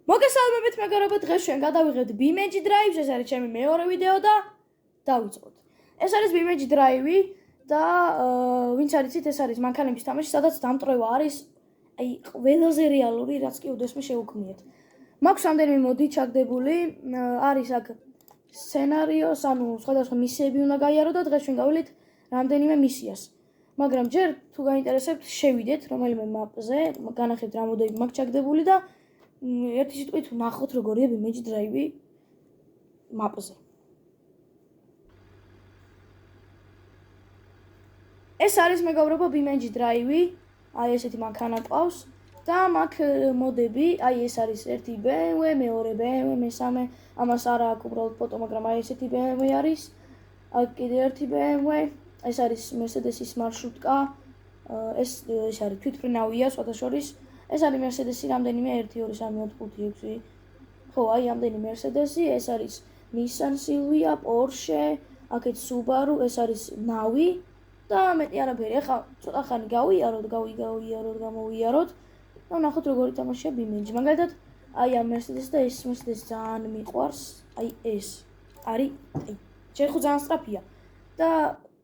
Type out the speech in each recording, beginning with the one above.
მოგესალმებით მეგობრებო, დღეს ჩვენ გადავიღებთ BeamNG Drive-ს, ეს არის ჩემი მეორე ვიდეო და დავიწყოთ. ეს არის BeamNG Drive-ი და ვინც არ იცით, ეს არის მანქანების თამაში, სადაც დამტვრევა არის ყველაზე რეალური, რაც კი უდესმე შევუქმნიეთ. მაქვს რამდენიმე მოდი ჩაგდებული, არის აქ სცენარიოს, ანუ სხვადასხვა მისიები უნდა გაიარო და დღეს ჩვენ გავილით რამდენიმე მისიას. მაგრამ ჯერ თუ გაინტერესებთ, შევიდეთ რომელიმე მაპზე, განახებთ რა მოდები მაქვს ჩაგდებული და ერთი სიტყვით ნახოთ როგორია BeamNG Drive-ი მაპზე. ეს არის მეგობრებო BeamNG Drive-ი, აი ესეთი მანქანა ყავს და მაქვს მოდები, აი ეს არის ერთი BMW, მეორე BMW, მესამე, ამას არა აქვს უბრალოდ ფოტო, მაგრამ აი ესეთი BMW არის. აქ კიდე ერთი BMW, ეს არის Mercedes-ის მარშრუტკა, ეს არის თვითმფრინავია სხვადასხვა. ეს არის Mercedes-ი რამდენიმე 1 2 3 4 5 6. ხო, აი ამდენი Mercedes-ი, ეს არის Nissan Silvia, Porsche, აქეთ Subaru, ეს არის ნავი და მეტი არაფერი. ახლა ცოტა ხანი გავიაროთ, გამოვიაროთ და ნახოთ როგორი თამაშია BeamNG. მაგალითად, აი ამ Mercedes და ეს Mercedes ძალიან მიყვარს. აი ეს არის, აი, შენ ხო ძალიან სწრაფია და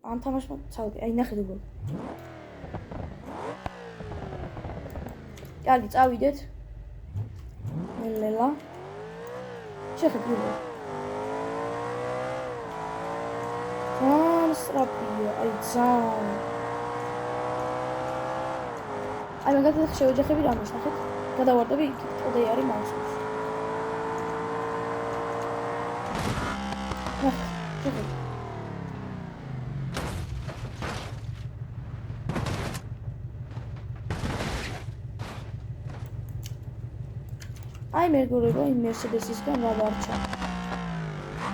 ამ თამაშმა ცალკე, აი ნახეთ როგორ. კარგი, წავიდეთ. ნელა. შეხედულო. სწრაფია, აი ძალიან. აი მაგალითად შევეჯახები რამეს, ნახეთ. გადავარდები იქით, ყოდი არის მაუსს. ნახეთ. აი მეგობრებო, იმ Mercedes-ისგან რა დარჩა.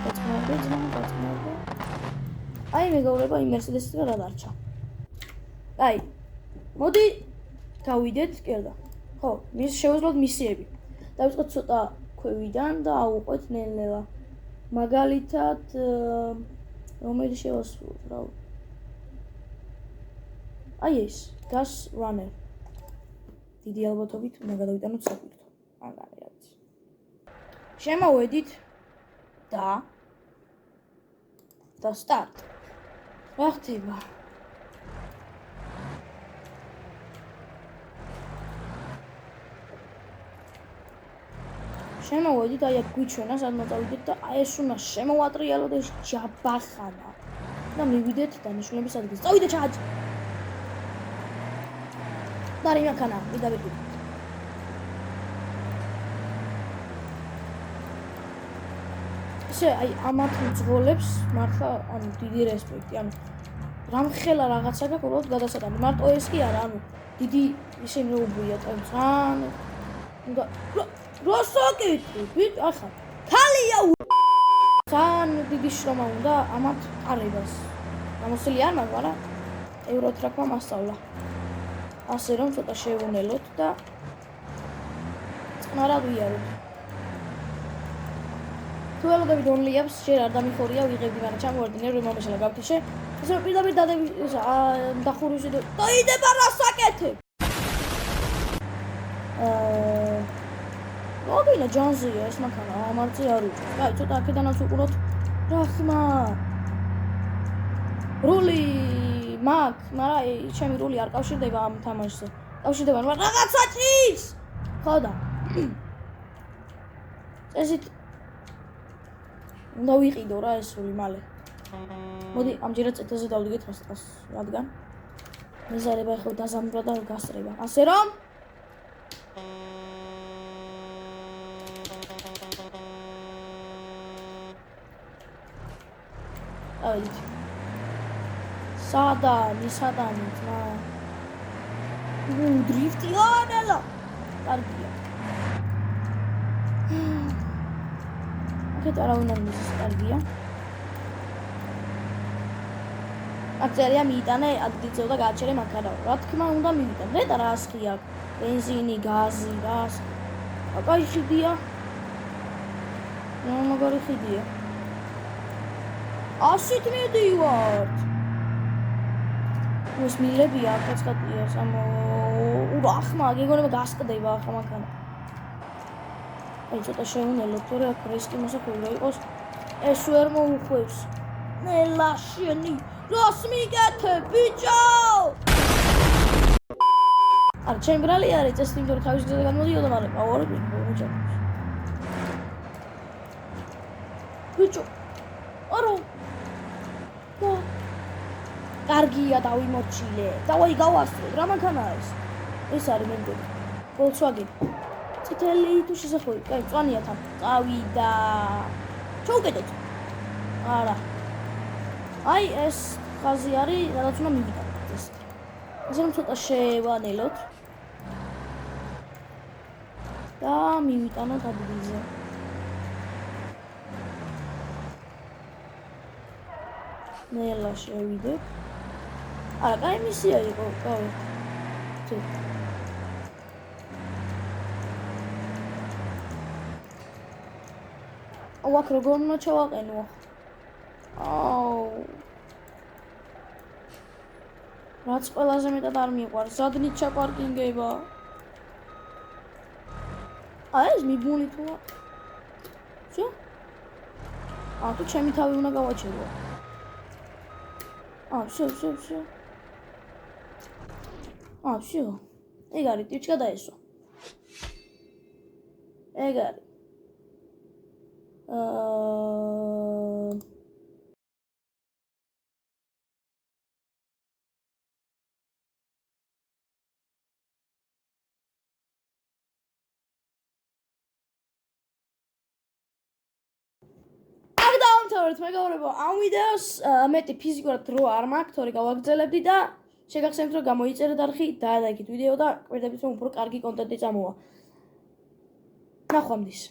გაწმოვდე. აი მეგობრებო, იმ Mercedes-ისგან რა დარჩა. აი, მოდი გავიდეთ, კერდა. ხო, შევძლოთ მისიები. დავიწყოთ ცოტა ქვევიდან და ავუყვეთ ნელ-ნელა. მაგალითად, რომელი შევასრულოთ, რა. აი ეს, Gas Runner. დიდი ალბათობით უნდა გადავიტანოთ საფუძვლად. მაგარი არის. შემოვედით და start. რა ხდება? შემოვედით, აი აქ გვიჩვენა, სადღაც დავიდეთ და აი ეს უნდა შემოვატრიალოთ ეს ჯაბახანა. და მივიდეთ დანიშნულების ადგილს. წავიდეთ ჩაჯ. და რა მანქანა, ვიდავით. აი ამათ მძღოლებს მართლა ანუ დიდი რესპექტი, ანუ რამხელა რაღაცა გაქვს უბრალოდ გადასატანი. მარტო ეს კი არა, ანუ დიდი ისინი უბრია ძალიან უნდა როსოკიტი, ახლა ქალია ძალიან დიდი შრომა უნდა ამათ ყარებას. გამოსული არ მაქვს, მაგრამ ევროტრაკმა მასწავლა. ასე რომ ცოტა შევუნელოთ და წყნარად ვიაროთ. თუ ველოდებით only-ებს შენ არ დამიხორია ვიღებდი, მაგრამ ჩამოვარდინე რომ მომეშალა გავთიშე. ესე რომ პირდაპირ დადები დახურვისე და დაიდება რა საკეთებ. მოგინა ჯანზია ეს მანქანა, ამარცი არ უჭირს. აი ცოტა აქედანაც უყუროთ. რა ხმა. რული მაქვს, მაგრამ ჩემი რული არ კავშირდება ამ თამაშზე. კავშირდება, მაგრამ რაღაცა ჭის. ხო და. ესეთ უნდა ვიყიდო რა ეს რული მალე. მოდი ამჯერად წეთაზე დავდგეთ ხას, რადგან მეზარება ხო დაზამბრა და გასწრება. ასე რომ აი სადანი ძმა დრიფტი ანელა კარგია აქეთ არავინ არ მისის კარგია აქცერია მიიტანე ადგილზე და გააჩერე მანქანა რა თქმა უნდა მივიტანე და რა ასხი აქვს ბენზინი გაზი რას აკაი ხიდია მაგარი ხიდია ასით მიდივართ ეს მილებია კაცკატია სამო ურახმა გეგონება გასკდება ახლა მანქანა აი ცოტა შეუნელოთ, თორე აქ რისკი მოსაქვებრა იყოს. ეს ვერ მოუხვევს. ნელა შენი, რას მიგეთებ, ბიჭო? არ ჩემ ბრალი არის წესი, იმიტომ რომ თავის გზაზე გამოდიოდა, მაგრამ ავარები მოუჭამს. ბიჭო. არა. და კარგია დავიმორჩილე. დავაი გავასწრებ, რა მანქანაა ეს? ეს არის მე მგონი. Volkswagen. წითელი თუ შესახვევი, კაი, მწვანეა თან. წავიდა. ჩაუკეტოთ. არა. აი ეს ხაზი არის, სადაც უნდა მივიდეთ ეს. ასე რომ ცოტა შევანელოთ. და მივიტანოთ ადგილზე. ნელა შევიდეთ. არა, კაი მისია იყო, კაი. თუ აქ როგორ უნდა ჩავაყენო? რაც ყველაზე მეტად არ მიყვარს, საგნით ჩაპარკინგება. ეს მიბუნი თუ რა? შო? თუ ჩემი თავი უნდა გავაჩერო. შო. შო. ეგ არის, ტიჩკა დაესვა. ეგ არის. დავამთავრეთ მეგობრებო, ამ ვიდეოს მეტი ფიზიკურად დრო არ მაქვს, თორე გავაგრძელებდი და შეგახსენებთ რომ გამოიწერეთ არხი, დაადაგეთ ვიდეო და კვირდებით რომ უფრო კარგი კონტენტი წამოვა. ნახვამდის.